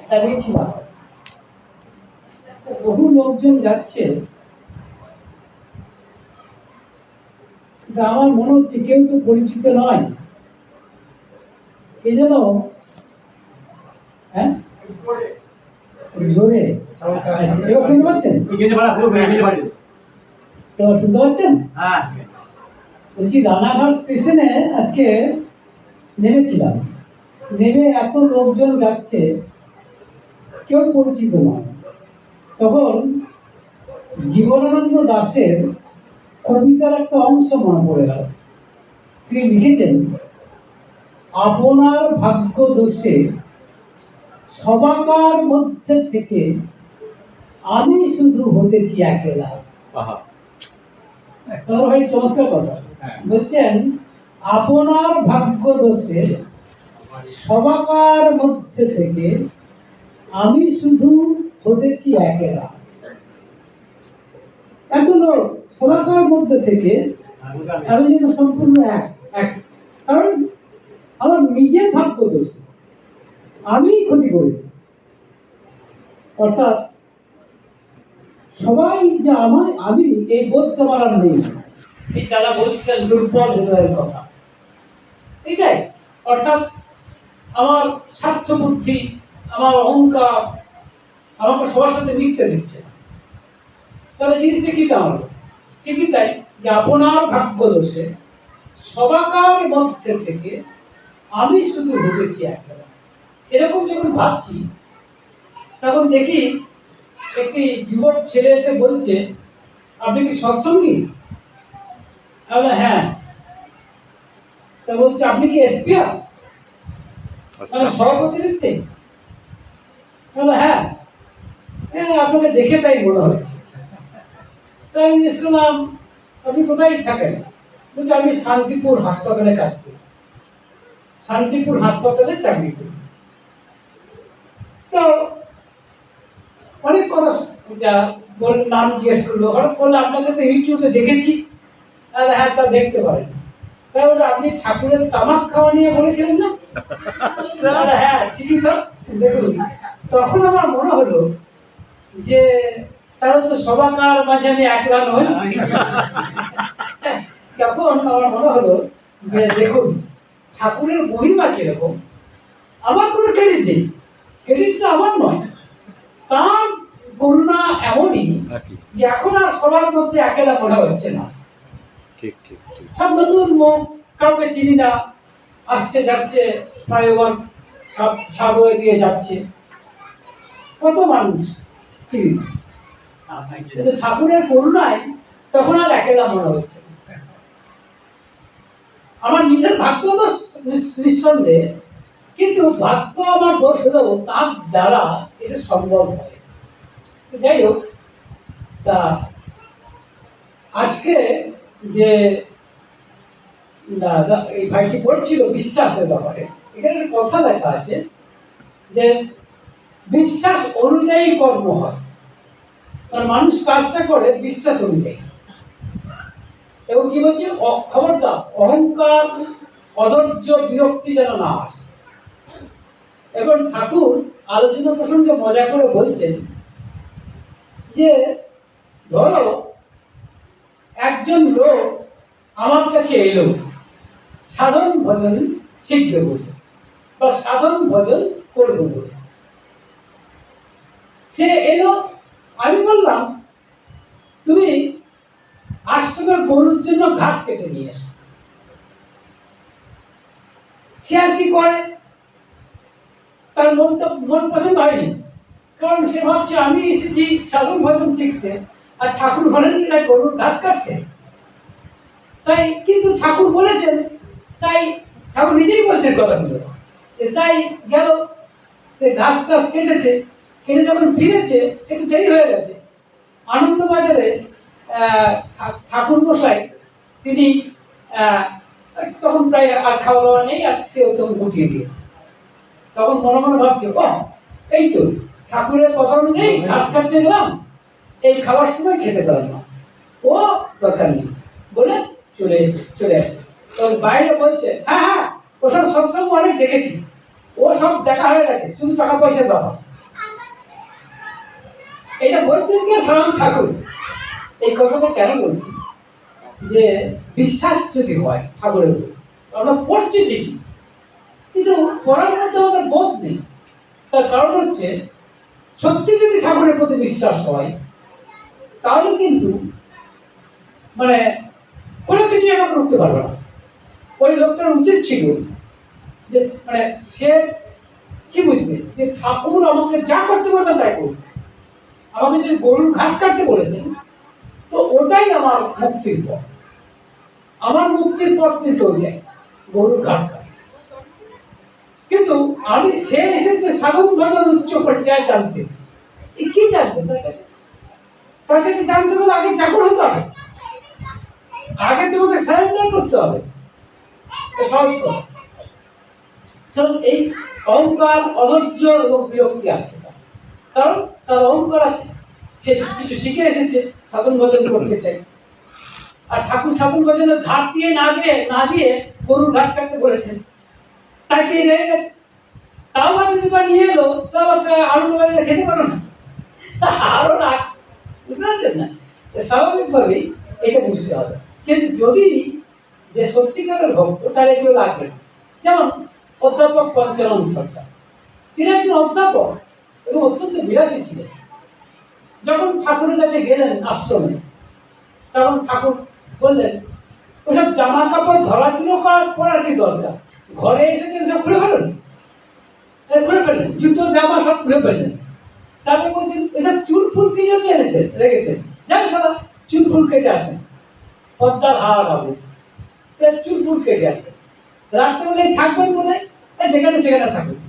দাঁড়িয়েছিলাম, বহু লোকজন যাচ্ছে, আমার মনে হচ্ছে কেউ তো পরিচিত নয়। এই জন্য জোরে কেউ শুনতে পাচ্ছেন? কেউ শুনতে পাচ্ছেন? বলছি রানাঘাট স্টেশনে আজকে নেমেছিলাম, নেমে এত লোকজন যাচ্ছে, কেউ পরিচিত নয়। তখন জীবনানন্দ দাশের কবিতার একটা অংশ মনে পড়ে গেল। তিনি লিখেছেন, আপনার ভাগ্য দোষে সবাকার মধ্যে থেকে আমি শুধু হতেছি একলা। ভাই চমৎকার কথা। বলছেন আপনার ভাগ্য দোষে সবাকার মধ্যে থেকে আমি শুধু হতেছি একলা। এত লোক সবাকার মধ্যে থেকে আমি যেন সম্পূর্ণ এক। কারণ আমার নিজের ভাগ্য দোষে আমি ক্ষতি করেছি। অর্থাৎ সবাই যে আমি এই বোধ আমার আর নেই। এই যারা বলছিলেন দুর্বল হৃদয়ের কথা, এটাই। অর্থাৎ আমার স্বার্থ বুদ্ধি, আমার অহংকার আমাকে সবার সাথে মিশতে দিচ্ছে। তাহলে জিনিসটা কি দাঁড়ালো? ঠিকই তাই, যে আপনার ভাগ্য দোষে সবাকার মধ্যে থেকে আমি শুধু হতেছি একলা। এরকম যখন ভাবছি, তখন দেখি একটি যুবক ছেলে এসে বলছে, আপনি কি সৎসঙ্গী? হ্যাঁ। তা বলছে, আপনি কি এসপিআর মানে সভাপতিত্বে? হ্যাঁ। আপনাকে দেখে তাই মনে হচ্ছে। তাই আমি জিজ্ঞেস করলাম, আপনি কোথায় থাকেন? বলছে, আমি শান্তিপুর হাসপাতালে কাজ করি, শান্তিপুর হাসপাতালে চাকরি করি। তো অনেক কথা নাম জিজ্ঞেস করলো, হঠাৎ বললো, আপনাকে তো ইউটিউবে দেখেছি। হ্যাঁ, তা দেখতে পারেন। তাহলে আপনি ঠাকুরের তামাক খাওয়া নিয়ে বলেছিলেন না? হ্যাঁ, ঠিকই তো। দেখুন, তখন আমার মনে হলো যে তাহলে তো সবাকার মাঝে আমি একলা নই। তখন আমার মনে হলো যে দেখুন, ঠাকুরের মহিমা কিরকম। আমার কোনো ক্রেডিট নেই, ক্রেডিটটা আমার নয়। তার করুণা এমনই যে এখন আর সবার মধ্যে একলা মনে হচ্ছে না। সব নতুন মুখ, কাউকে চিনি না, আসছে যাচ্ছে, ফ্লাইওভার সব সাগরে দিয়ে যাচ্ছে, কত মানুষ চিনি। কিন্তু ঠাকুরের করুণায় তখন আর একলা মনে হচ্ছে। আমার নিজের ভাগ্য দোষ নিঃসন্দেহে, কিন্তু ভাগ্য আমার দোষ হলেও তার দ্বারা এটা সম্ভব হয়। যাই হোক, তা আজকে যে এই ভাইটি পড়ছিল বিশ্বাসের ব্যাপারে, এখানে কথা লেখা আছে যে বিশ্বাস অনুযায়ী কর্ম হয়। মানুষ কাজটা করে বিশ্বাস অনুযায়ী। এবং কি বলছে, খবরদার অহংকার, অধৈর্য, বিরক্তি যেন না আসে। এখন ঠাকুর আলোচনা প্রসঙ্গে মজা করে বলছেন যে ধরো একজন লোক আমার কাছে এলো সাধন ভজন শিখবে বলে বা সাধন ভজন করবো বলে। সে এলো, আমি বললাম তুমি আশ্রমের গরুর জন্য ঘাস কেটে নিয়ে এসো। সে আর কি করে, তার মন পছন্দ হয়নি। কারণ সে ভাবছে আমি এসেছি সাধন ভজন শিখতে, আর ঠাকুর বলেন গরুর ঘাস কাটতে। তাই কিন্তু ঠাকুর বলেছেন, তাই ঠাকুর নিজেই বলছেন কথাগুলো। তাই গেল, ঘাস টাস কেটেছে, কেটে যখন ফিরেছে একটু দেরি হয়ে গেছে। আনন্দবাজারে ঠাকুর মশাই তিনি তখন প্রায় আর খাওয়া দাওয়া নেই, আর সেও তখন গুটিয়ে দিয়েছে। তখন মনে মনে ভাবছে, এই তো ঠাকুরের কথা অনুযায়ী ঘাস কাটতে গেলাম, এই খাওয়ার সময় খেতে পারলাম না, ও দরকার নেই বলে চলে আসে। তখন বাইরে বলছে, হ্যাঁ, ওসব সবসময় অনেক দেখেছি, ও সব দেখা হয়ে গেছে, শুধু টাকা পয়সার ব্যাপার। এটা বলছেন কে? স্বয়ং ঠাকুর। এই কথাটা কেন বলছি, যে বিশ্বাস যদি হয় ঠাকুরের উপর, আমরা পড়ছি ঠিকই, কিন্তু পড়ার মধ্যে আমাদের বোধ নেই। তার কারণ হচ্ছে, সত্যি যদি ঠাকুরের প্রতি বিশ্বাস হয়, তাহলে কিন্তু মানে কোনো কিছু আমরা করতে পারবো না। ওই লোকটার উচিত ছিল যে মানে সে কি বুঝবে যে ঠাকুর আমাকে যা করতে বলবে তাই করবে। আমাকে যদি গরুর ঘাস কাটতে বলেছেন, তো ওটাই আমার মুক্তির পথ। আমার মুক্তির পথ কিন্তু ওইটাই, গরুর ঘাস কাটা। কিন্তু আমি সে এসেছে সাধন ভজন উচ্চ পর্যায়ে জানতে। কি জানতে তার কাছে? তার কাছে জানতে গেলে আগে চাকর হতে হবে, আগে তোমাকে সারেন্ডার করতে হবে। সহজ কথা। এই অহংকার, অধৈর্য এবং বিরক্তি আসছে, কারণ তার অহংকার আছে, সে কিছু শিখে এসেছে, সাধন ভজন করতে চাই। আর ঠাকুর সাধন ভজনের ধার দিয়ে না দিয়ে গরুর ঘাস কাটতে বলেছেন, তাকে রেগে গেছে। তাও বা যদি বা নিয়ে এলো, তাও আনন্দ বাজারে খেতে পারো না, আরো রাগ। বুঝতে পারছেন না? স্বাভাবিকভাবেই এটা বুঝতে হবে। কিন্তু যদি যে সত্যিকারের ভক্ত, তার এগুলো লাগবে না। যেমন অধ্যাপক পঞ্চানন সরকার, তিনি একজন অধ্যাপক এবং অত্যন্ত বিলাসী ছিলেন। যখন ঠাকুরের কাছে গেলেন আশ্রমে, তখন ঠাকুর বললেন, ওসব জামা কাপড় ধরা ছিল পরার কি দরকার, ঘরে এসেছে সব খুলে ফেলেন, খুলে ফেললেন, জুতো জামা সব খুলে ফেললেন। তারপর বলছেন, এসব চুল ফুল কি জন্য এনেছে রেখেছেন, যান সারা চুল ফুল কেটে আসেন, পদ্মার হাওয়া হবে, চুল ফুল কেটে আসবেন। রাত্রেবেলা থাকবেন বলে যেখানে সেখানে থাকবেন,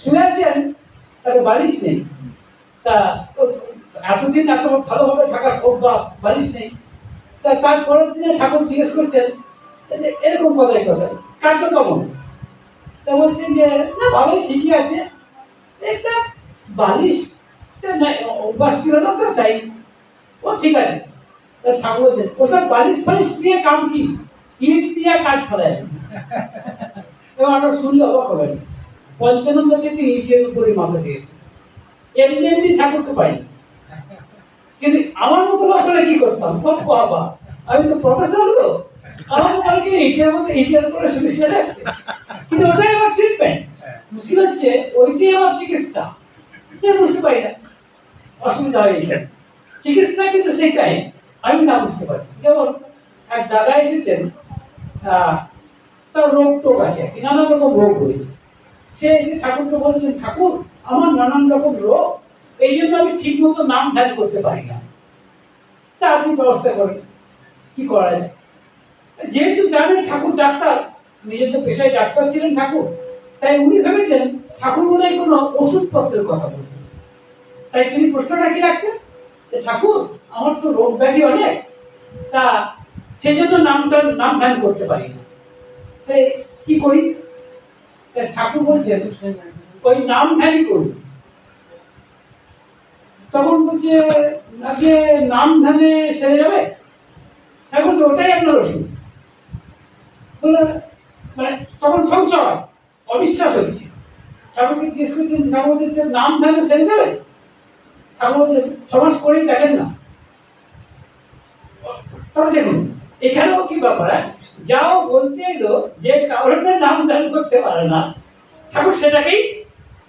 শুনে আছেন তাকে বালিশ নেই, তা এতদিন এত ভালোভাবে থাকার অভ্যাস, বালিশ নেই। তা তারপরের দিনে ঠাকুর জিজ্ঞেস করছেন এরকম কথাই কথা, কাণ্ড কেমন? তা বলছেন যে না ভালোই, ঠিকই আছে, একটা বালিশ অভ্যাস ছিল না তো তাই। ও ঠিক আছে। ঠাকুর বলছেন, ওসব বালিশ ফালিশ দিয়ে কাম কি, ইট দিয়ে কাজ ছড়ায়। এবং আমরা শুনলে অবাক হবেন, পঞ্চানন্দ কিন্তু ইটের উপরে মাথা দিয়েছে, এমনি এমনি ঠাকুরকে পাইনি। কিন্তু আমার মতো আসলে কি করতাম, কত বাবা, আমি তো প্রফেসর, তো আমার কালকে ইটের মধ্যে ইটের উপরে শুধু শুনে রাখতে। কিন্তু ওটাই আমার ট্রিটমেন্ট। মুশকিল হচ্ছে ওইটাই আমার চিকিৎসা, বুঝতে পারি না, অসুবিধা হয়ে যায়। চিকিৎসা কিন্তু সেটাই, আমি না বুঝতে পারি। যেমন এক দাদা এসেছেন, তার রোগ টোগ আছে, নানান রকম রোগ হয়েছে। সে এসে ঠাকুরকে বলছেন, ঠাকুর আমার নানান রকম রোগ, এই জন্য আমি ঠিক মতো নাম ধ্যান করতে পারি না, তা আপনি ব্যবস্থা করেন, কি করা যায়? যেহেতু জানেন ঠাকুর ডাক্তার, নিজের তো পেশায় ডাক্তার ছিলেন ঠাকুর, তাই উনি ভেবেছেন ঠাকুর মনে হয় কোনো ওষুধপত্রের কথা বলছেন। তাই তিনি প্রশ্নটা কি রাখছেন, যে ঠাকুর আমার তো রোগ ব্যাধি অনেক, তা সেই জন্য নাম ধ্যান করতে পারি না, তাই কি করি? ঠাকুর বলছেন ওই নাম ধ্যানই করুন। তখন বলছে আগে নাম ধ্যানে সেরে যাবে? ঠাকুর তো ওটাই আপনার ওষুধ। বলে মানে তখন সংশয়, অবিশ্বাস হচ্ছে। ঠাকুরকে জিজ্ঞেস করছেন, ঠাকুর বলছে নাম ধ্যানে সেরে যাবে? ঠাকুর বলছে সমাজ করেই দেখেন না। তবে দেখুন এখানেও কি ব্যাপার, যাও বলতে এলো যে কারোর নাম ধ্যান করতে পারে না, ঠাকুর সেটাকেই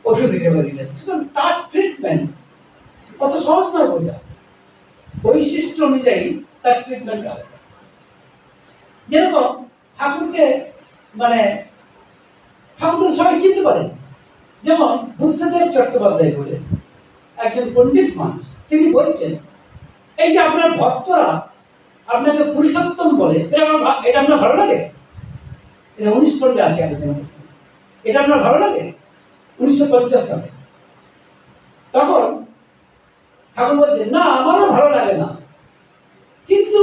ওষুধ হিসেবে দিলেন। সুতরাং তার ট্রিটমেন্ট কত সহজ নয় বোঝা, বৈশিষ্ট্য অনুযায়ী তার ট্রিটমেন্ট আলাদা। যেরকম ঠাকুরকে মানে ঠাকুরকে সবাই চিনতে পারেন, যেমন বুদ্ধদেব চট্টোপাধ্যায় বলে একজন পণ্ডিত মানুষ, তিনি বলছেন এই যে আপনার ভক্তরা আপনাকে পুরুষোত্তম বলে, এটা আপনার ভালো লাগে? এটা 19 খণ্ডে আছে আলোচনা, এটা আপনার ভালো লাগে? 1950 সালে। তখন ঠাকুর বলছেন না আমারও ভালো লাগে না, কিন্তু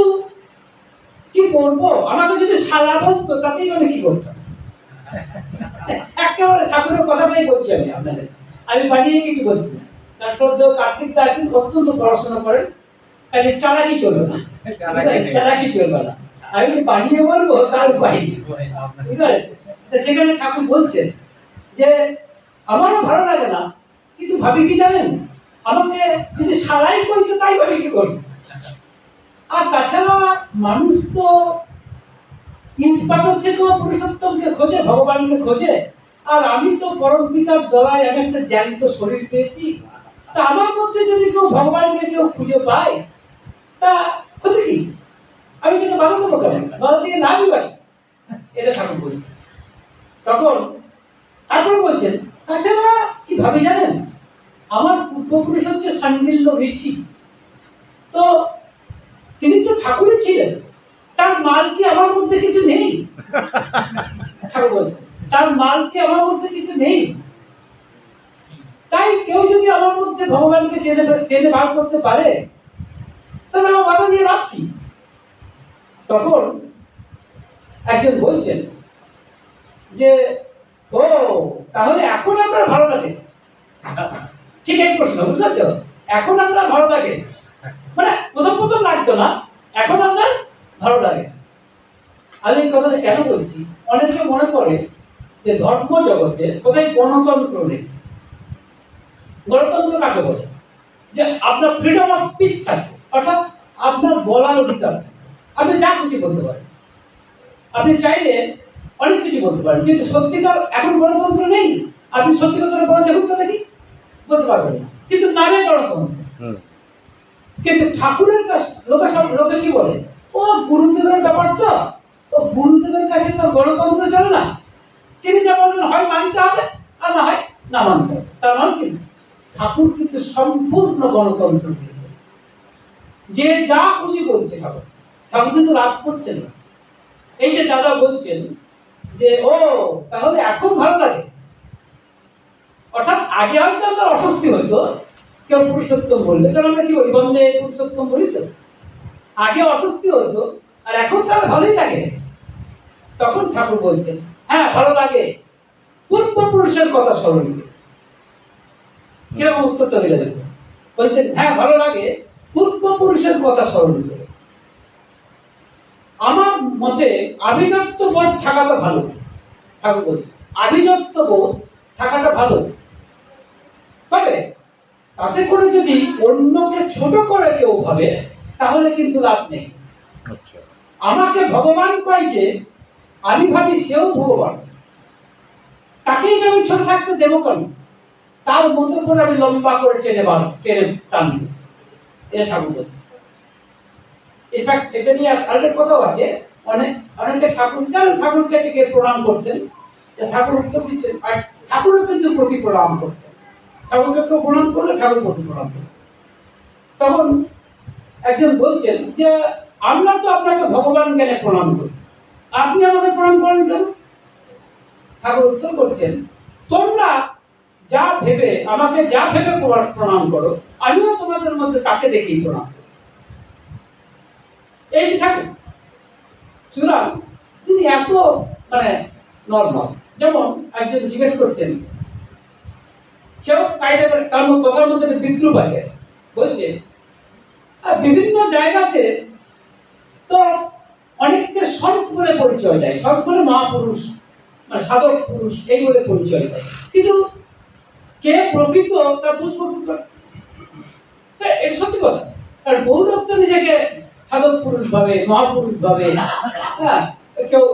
কি করবো, আমাকে যদি সালা বলতো তাতেই আমি কি করতাম। একেবারে ঠাকুরের কথাটাই বলছি আমি আপনাদের, আমি বানিয়ে কিছু বলছি না। তার শ্রদ্ধেয় কার্তিক দা অত্যন্ত পড়াশোনা করেন, তাহলে চালাকি চলবে না, চালাকি চলবে না, আমি বানিয়ে বলবো তার উপায় নেই, বুঝতে পারছেন? সেখানে ঠাকুর বলছেন যে আমারও ভালো লাগে না, কিন্তু ভাবি কি জানেন, আমাকে যদি সারাই করি তো তাই ভাবে কি করি। আর তাছাড়া মানুষ তো ইট পাথর থেকেও পুরুষোত্তমকে খোঁজে, ভগবানকে খোঁজে। আর আমি তো পরম পিতার দয়ায় আমি একটা জ্যান্ত শরীর পেয়েছি, তা আমার মধ্যে যদি কেউ ভগবানকে কেউ খুঁজে পায় তা ক্ষতি কি? আমি কিন্তু বাধা দেবো কেন? বাধা দিয়ে লাভই পাই, এটা ঠাকুর বলছে। তখন তারপরে বলছেন, তাছাড়া কি ভাবি জানেন, আমার পূর্বপুরুষ হচ্ছে শাণ্ডিল্য ঋষি, তো তিনি তো ঠাকুরই ছিলেন, তার মাল কি আমার মধ্যে কিছু নেই? ঠাকুর বলছেন, তার মাল কি আমার মধ্যে কিছু নেই? তাই কেউ যদি আমার মধ্যে ভগবানকে টেনে বার করতে পারে তাহলে আমার বাধা দিয়ে লাভ কি? তখন একজন বলছেন যে, ও তাহলে এখন আপনার ভালো লাগে? ঠিক এই প্রশ্ন, বুঝলেন তো? এখন আপনার ভালো লাগে মানে প্রথম প্রথম লাগতো না, এখন আপনার ভালো লাগে। আমি এই কথাটা কেন বলছি, অনেকে মনে করে যে ধর্ম জগতে কোথায় গণতন্ত্র নেই। গণতন্ত্র কাকে বলে? যে আপনার ফ্রিডম অফ স্পিচ থাকে, অর্থাৎ আপনার বলার অধিকার থাকে, আপনি যা খুশি বলতে পারেন, আপনি চাইলে অনেক কিছু বলতে পারেন। কিন্তু সত্যিকার এখন গণতন্ত্র নেই। আপনি সত্যি কথা বলে দেখুন তো দেখি, বলতে পারবেন না, কিন্তু নামে গণতন্ত্র। কিন্তু ঠাকুরের কাছে লোকে কি বলে, ও গুরুদেবের ব্যাপার তো, ও গুরুদেবের কাছে তো গণতন্ত্র চলে না, তিনি যা বলবেন হয় মানতে হবে আর না হয় না মানতে হবে। তার মানে কিন্তু ঠাকুর কিন্তু সম্পূর্ণ গণতন্ত্র দিয়েছে, যে যা খুশি বলছে ঠাকুর, ঠাকুর কিন্তু রাগ করছেন না। এই যে দাদা বলছেন যে ও তাহলে এখন ভালো লাগে, অর্থাৎ আগে হয়তো আপনার অস্বস্তি হইতো কেউ পুরুষোত্তম বললে, কারণ আমরা কি বলি, বন্দে পুরুষোত্তম বলি তো, আগে অস্বস্তি হতো আর এখন তাহলে ভালোই লাগে। তখন ঠাকুর বলছেন, হ্যাঁ ভালো লাগে পূর্বপুরুষের কথা স্মরণ করে। কিরকম উত্তরটা দিলে দেখো, বলছেন হ্যাঁ ভালো লাগে পূর্বপুরুষের কথা স্মরণ করে। আমার মতে আভিজাত্য বোধ থাকাটা ভালো। ঠাকুর বলছে আভিজাত্য বোধ থাকাটা ভালো, তবে তাতে করে যদি অন্যকে ছোট করে কেউ ভাবে তাহলে কিন্তু লাভ নেই। আমাকে ভগবান কয় যে আমি ভাবি সেও ভগবান, তাকেই আমি ছোট থাকতে দেবো কেন? তার মতো করে আমি লম্বা করে টেনে টানবো, এটা ঠাকুর বলছে। ইনফ্যাক্ট এটা নিয়ে আরেকটা কথাও আছে, অনেকে ঠাকুরকে থেকে প্রণাম করতেন, ঠাকুর উত্তর দিচ্ছেন, আর ঠাকুরও কিন্তু প্রতি প্রণাম করতেন। ঠাকুরকে কেউ প্রণাম করলে ঠাকুর প্রতি প্রণাম করতেন। তখন একজন বলছেন যে আমরা তো আপনাকে ভগবান জ্ঞানে প্রণাম করি, আপনি আমাকে প্রণাম করেন কেন? ঠাকুর উত্তর করছেন, তোমরা আমাকে যা ভেবে প্রণাম করো, আমিও তোমাদের মধ্যে তাকে দেখেই প্রণাম করি। এই যে ঠাকুর, সুতরাং তিনি এত মানে নর্মাল। যেমন একজন জিজ্ঞেস করছেন, সেও কথার মধ্যে বিদ্রুপ আছে, বলছে বিভিন্ন জায়গাতে তো অনেককে সৎ বলে পরিচয় দেয়, সৎ বলে মহাপুরুষ মানে সাধক পুরুষ এই বলে পরিচয় দেয়, কিন্তু কে প্রকৃত তা বুঝবো কি করে? এটা সত্যি কথা। কারণ বহু লোক তো নিজেকে সাধক পুরুষ ভাবে, মহাপুরুষ ভাবে, হ্যাঁ, কেউ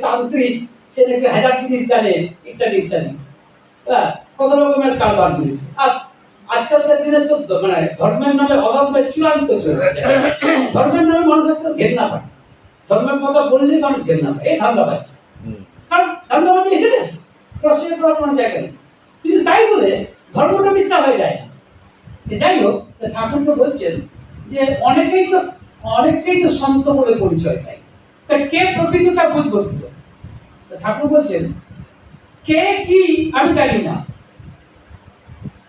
তান্ত্রিক, সে নাকি হাজার জিনিস জানে, ইত্যাদি ইত্যাদি, হ্যাঁ, কত রকমের কারবার জিনিস। আর আজকালকার দিনে তো মানে ধর্মের নামে অভাবের চূড়ান্ত চলে, ধর্মের নামে মানুষ একটা ঘেন্না পায়, ধর্মের কথা বললেই মানুষ ঘেন্না পায়, এই ধান্দা পাচ্ছে। কারণ ধান্দাবাজি এসে গেছে, প্রশ্ন করার কোনো জায়গা নেই, কিন্তু তাই বলে ধর্মটা মিথ্যা হয়ে যায় না। যাই হোক, ঠাকুর তো বলছেন যে অনেকেই তো সন্ত বলে পরিচয় দেয়, তা কে প্রকৃত তা বুঝবো কি? ঠাকুর বলছেন কে কি আমি জানি না,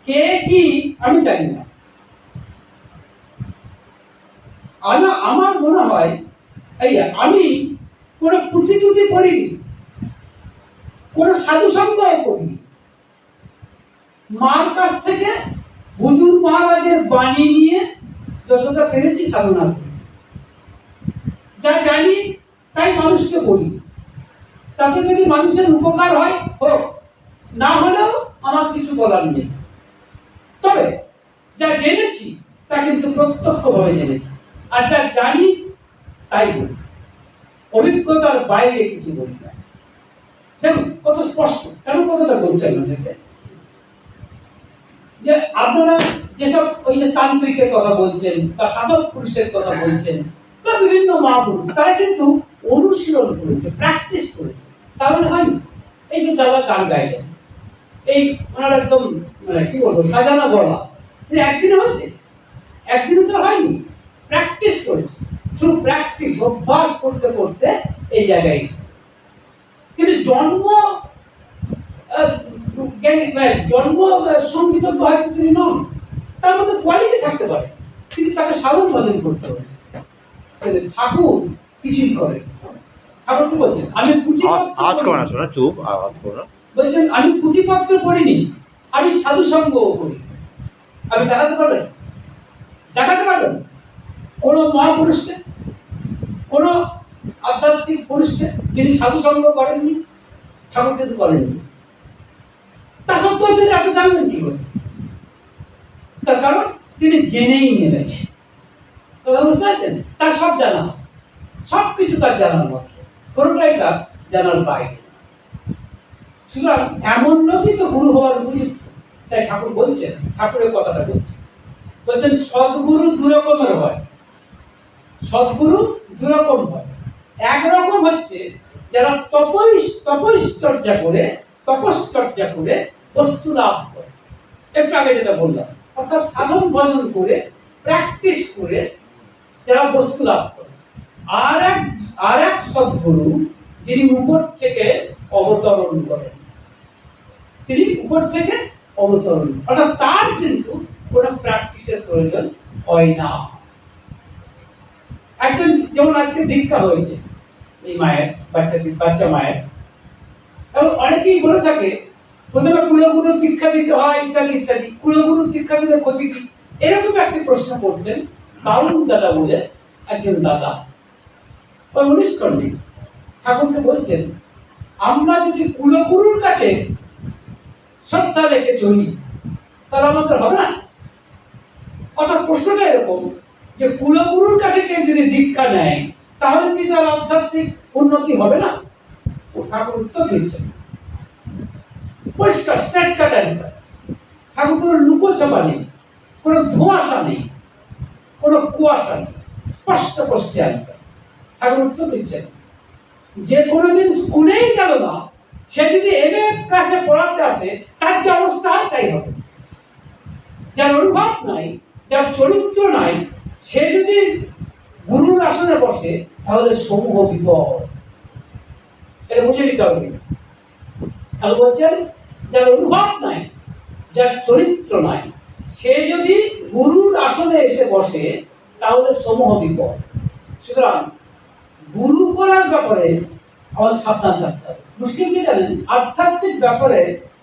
কে কি আমি জানি না। আমার মনে হয় আমি কোনো পুঁথি টুথি পড়িনি, কোনো সাধু সঙ্গ করিনি, মার কাছ থেকে হুজুর মহারাজের বাণী নিয়ে যতটা পেরেছি সাধনা করেছি, যা জানি তাই মানুষকে বলি, তাতে যদি মানুষের উপকার হয় হোক, না হলেও আমার কিছু বলার নেই। তবে যা জেনেছি তা কিন্তু প্রত্যক্ষভাবে জেনেছি, আর যা জানি তাই বলি, অভিজ্ঞতার বাইরে কিছু বলি না। দেখুন কত স্পষ্ট, কেন কথাটা বলছেন আমাদেরকে যে আপনারা যেসব ওই যে তান্ত্রিকের কথা বলছেন বা সাধক পুরুষের কথা বলছেন বা বিভিন্ন মহাপুরুষ, তারা কিন্তু অনুশীলন করেছে, প্র্যাকটিস করেছে, তাহলে হয়নি। এই যে দাদা গান গাইলেন, এই ওনার একদম মানে কি বলবো সাজানো গলা, সে একদিনে হয়েছে? একদিনে তো হয়নি, প্র্যাকটিস করেছে। থ্রু প্র্যাকটিস, অভ্যাস করতে করতে এই জায়গায় এসেছে। কিন্তু জন্ম জন্ম সংগীত হয়তো তিনি নন, তার মধ্যে কোয়ালিটি থাকতে পারে, কিন্তু তাকে সাধন ভজন করতে হবে। ঠাকুর কিছুই করে। ঠাকুর কি বলছেন? আমি বলছেন আমি পুঁথিপত্র পড়িনি, আমি সাধু সঙ্গ করি। আমি দেখাতে পারবেন? দেখাতে পারবেন কোন মহাপুরুষকে, কোন আধ্যাত্মিক পুরুষকে যিনি সাধু সঙ্গ করেননি? ঠাকুর কিন্তু করেননি। তা সত্ত্বেও তিনি এত জানবেন কি করে? তার কারণ তিনি জেনেই নেমেছে। কথা বুঝতে পারছেন? তার সব জানা, সবকিছু তার জানার মতো, কোনটাই তার জানার বাইরে। সুতরাং এমন লোকই তো গুরু হওয়ার উপযুক্ত। তাই ঠাকুর বলছেন, ঠাকুরের কথাটা বলছেন সদ্গুরু দু রকমের হয়। সদ্গুরু দু রকম হয়। একরকম হচ্ছে যারা তপশ্চর্যা করে বস্তু লাভ করে, একটু আগে যেটা বললাম, অর্থাৎ সাধন ভজন করে প্র্যাকটিস করে যারা বস্তু লাভ করে। আর এক সদ্গুরু যিনি উপর থেকে অবতরণ করেন, তিনি উপর থেকে অবতরণ, অর্থাৎ তার কিন্তু কোনো প্র্যাকটিসের প্রয়োজন হয় না। একজন যেমন আজকে দীক্ষা হয়েছে এই মায়ের, বাচ্চা মায়ের, এবং অনেকেই বলে থাকে প্রথমে কুলগুরু দীক্ষা দিতে হয় ইত্যাদি ইত্যাদি, কুলগুরু দীক্ষা দিলে ক্ষতি কি? এরকম একটি প্রশ্ন করছেন বাউল দাদা বলে একজন দাদা, ওই 19 খণ্ডে ঠাকুরকে বলছেন আমরা যদি কুলগুরুর কাছে শ্রদ্ধা রেখে চলি তাহলে আমাদের হবে না। অর্থাৎ প্রশ্নটা এরকম যে কুলগুরুর কাছে কেউ যদি দীক্ষা নেয় তাহলে কি তার আধ্যাত্মিক উন্নতি হবে না? ও ঠাকুর উত্তর দিচ্ছেন পরিষ্কার, স্ট্রেট কাট অ্যান্সার। ঠাকুর কোনো লুকোছাপা নেই, কোনো ধোঁয়াশা নেই, কোনো কুয়াশা নেই, স্পষ্ট প্রশ্নে অ্যান্সার। ঠাকুর উত্তর দিচ্ছেন যে কোনোদিন স্কুলেই গেল না, সে যদি এমএ ক্লাসে পড়াতে আসে তার যে অবস্থা হয় তাই হবে। যার অনুভব নাই, যার চরিত্র নাই, সে যদি গুরুর আসনে বসে তাহলে সমূহ বিপদ। এটা বুঝে নিতে হবে। তাহলে বলছেন যার অনুভব নাই, যার চরিত্র নাই, সে যদি গুরুর আসনে এসে বসে তাহলে সমূহ বিপদ। সুতরাং গুরু করার ব্যাপারে আমাদের সাবধান থাকতে হবে। মুশকিল কি জানেন, আধ্যাত্মিক ব্যাপারে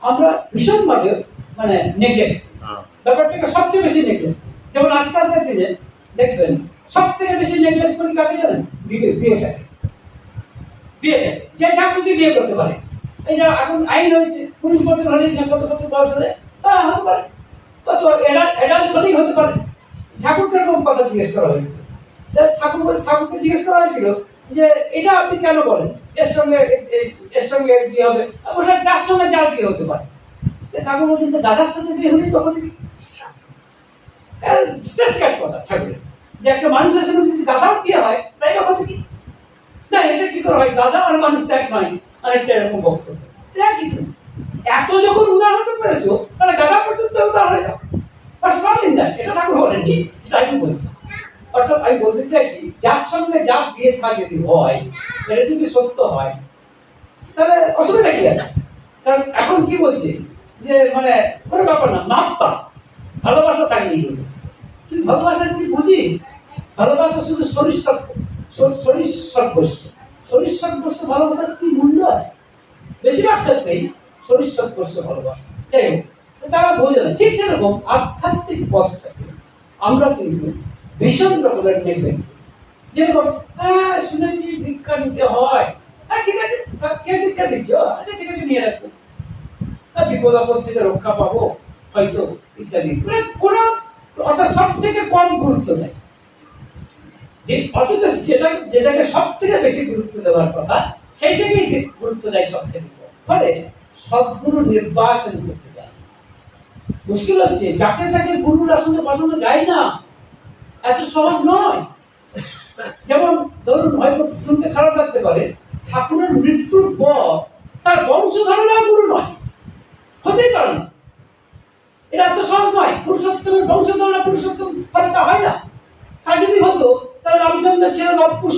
আমরা ভীষণভাবে মানে নেগলেক্ট, ব্যাপারটাকে সবচেয়ে বেশি নেগলেক্ট। যেমন আজকালকার দিনে দেখবেন সব থেকে বেশি নেগলেক্ট করি কাকে জানেন? বিয়েটাকে। যে যা খুশি বিয়ে করতে পারে। এই যে এখন আইন হয়েছে 19 বছর হলে না কত বছর বয়স হলে হতে পারে, কত এডাল্ট হলেই হতে পারে। ঠাকুরকে এরকম কথা জিজ্ঞেস করা হয়েছিল। ঠাকুরকে জিজ্ঞেস করা হয়েছিল যে এটা আপনি কেন বলেন, এর সঙ্গে বিয়ে হবে, অবশ্যই যার সঙ্গে যার বিয়ে হতে পারে। ঠাকুর বলছেন যে দাদার সাথে বিয়ে হলেই তখন স্ট্রেট কাট কথা ঠাকুরের, যে একটা মানুষের সঙ্গে যদি দাদার বিয়ে হয় তাই বা হবে কি না, এটা কি করে হয়? দাদা আর মানুষ এক নয়, আরেকটা এরকম বক্তব্য। এত যখন উদার হতে পেরেছো তাহলে গাধা পর্যন্ত উদার হয়ে যাও। এটা ঠাকুর বলেননি, এটা আমি বলছি। অর্থাৎ আমি বলতে চাইছি যার সঙ্গে যার বিয়ে থা যদি হয়, এটা যদি সত্য হয় তাহলে অসুবিধা কি আছে? কারণ এখন কি বলছে যে মানে কোনো ব্যাপার না, মাপটা ভালোবাসা থাকলেই হলো। তুই ভালোবাসা কি বুঝিস? ভালোবাসা শুধু শরীর ভালোবাসার কি মূল্য আছে? বেশিরভাগ ক্ষেত্রেই শরীর ভালোবাসা। যাই হোক, তারা বোঝে না। ঠিক সেরকম আধ্যাত্মিক পথটাকে আমরা কিন্তু ভীষণ রকমের নেবেন। যেরকম শুনেছি দীক্ষা নিতে হয়, ঠিক আছে, কে দীক্ষা দিচ্ছ? আচ্ছা ঠিক আছে, নিয়ে রাখবো, বিপদ আপদ থেকে রক্ষা পাবো হয়তো ইত্যাদি। কোনো অর্থাৎ সব থেকে কম গুরুত্ব দেয়, অথচ যেটাকে সব থেকে বেশি গুরুত্ব দেওয়ার কথা সেইটাকেই গুরুত্ব দেয় সব থেকে কম। ফলে সদ্গুরু নির্বাচন করতে যায়। মুশকিল হচ্ছে যাকে তাকে গুরুর আসনে বসানো যায় না, এত সহজ নয়। যেমন ধরুন, হয়তো শুনতে খারাপ লাগতে পারে, ঠাকুরের মৃত্যুর পর তার বংশধরেরা গুরু নয়, হতেই পারে না। এটা এত সহজ নয়। পুরুষোত্তমের বংশধররা পুরুষোত্তম হলে তা হয় না। তা যদি হতো তাহলে রামচন্দ্রের ছেলে লবকুশ